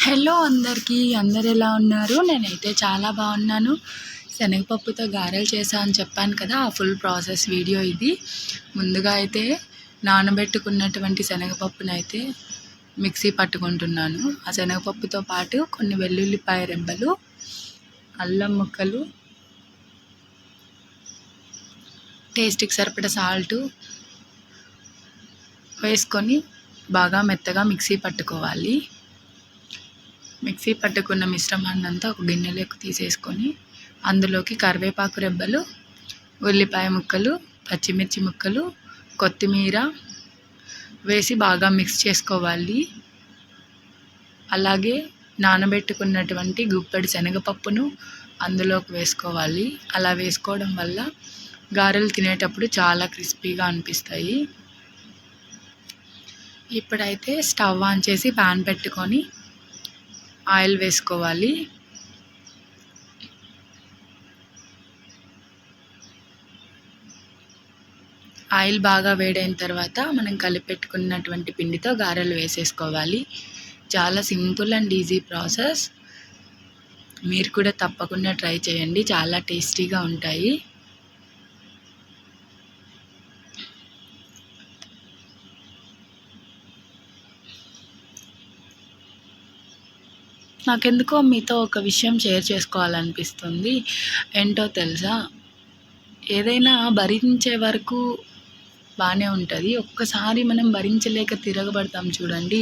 Hello అందరికీ, అందరు ఎలా ఉన్నారు? నేనైతే చాలా బాగున్నాను. శనగపప్పుతో గారెలు చేశా అని చెప్పాను కదా, ఆ ఫుల్ ప్రాసెస్ వీడియో ఇది. ముందుగా అయితే నానబెట్టుకున్నటువంటి శనగపప్పునైతే మిక్సీ పట్టుకుంటున్నాను. ఆ శనగపప్పుతో పాటు కొన్ని వెల్లుల్లిపాయ రెబ్బలు, అల్లం ముక్కలు, టేస్ట్కి సరిపడ సాల్టు వేసుకొని బాగా మెత్తగా మిక్సీ పట్టుకోవాలి. మిక్సీ పట్టుకున్న మిశ్రమాన్ని అంతా ఒక గిన్నెలోకి తీసేసుకొని అందులోకి కరివేపాకు రెబ్బలు, ఉల్లిపాయ ముక్కలు, పచ్చిమిర్చి ముక్కలు, కొత్తిమీర వేసి బాగా మిక్స్ చేసుకోవాలి. అలాగే నానబెట్టుకున్నటువంటి గుప్పెడు శనగపప్పును అందులోకి వేసుకోవాలి. అలా వేసుకోవడం వల్ల గారెలు తినేటప్పుడు చాలా క్రిస్పీగా అనిపిస్తాయి. ఇప్పుడైతే స్టవ్ ఆన్ చేసి ప్యాన్ పెట్టుకొని ఆయిల్ వేసుకోవాలి. ఆయిల్ బాగా వేడైన తర్వాత మనం కలిపెట్టుకున్నటువంటి పిండితో గారెలు వేసేసుకోవాలి. చాలా సింపుల్ అండ్ ఈజీ ప్రాసెస్. మీరు కూడా తప్పకుండా ట్రై చేయండి, చాలా టేస్టీగా ఉంటాయి. నాకెందుకో మీతో ఒక విషయం షేర్ చేసుకోవాలనిపిస్తుంది. ఏంటో తెలుసా, ఏదైనా భరించే వరకు బాగానే ఉంటుంది. ఒక్కసారి మనం భరించలేక తిరగబడతాం చూడండి,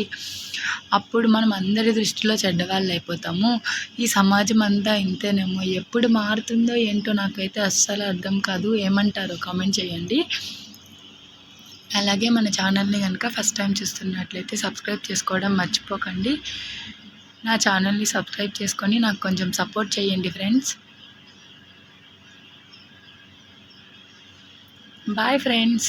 అప్పుడు మనం అందరి దృష్టిలో చెడ్డవాళ్ళు అయిపోతాము. ఈ సమాజం అంతా ఇంతేనేమో, ఎప్పుడు మారుతుందో ఏంటో నాకైతే అస్సలు అర్థం కాదు. ఏమంటారో కామెంట్ చేయండి. అలాగే మన ఛానల్ని కనుక ఫస్ట్ టైం చూస్తున్నట్లయితే సబ్స్క్రైబ్ చేసుకోవడం మర్చిపోకండి. నా ఛానల్ని సబ్స్క్రైబ్ చేసుకొని నాకు కొంచెం సపోర్ట్ చేయండి ఫ్రెండ్స్. Bye friends.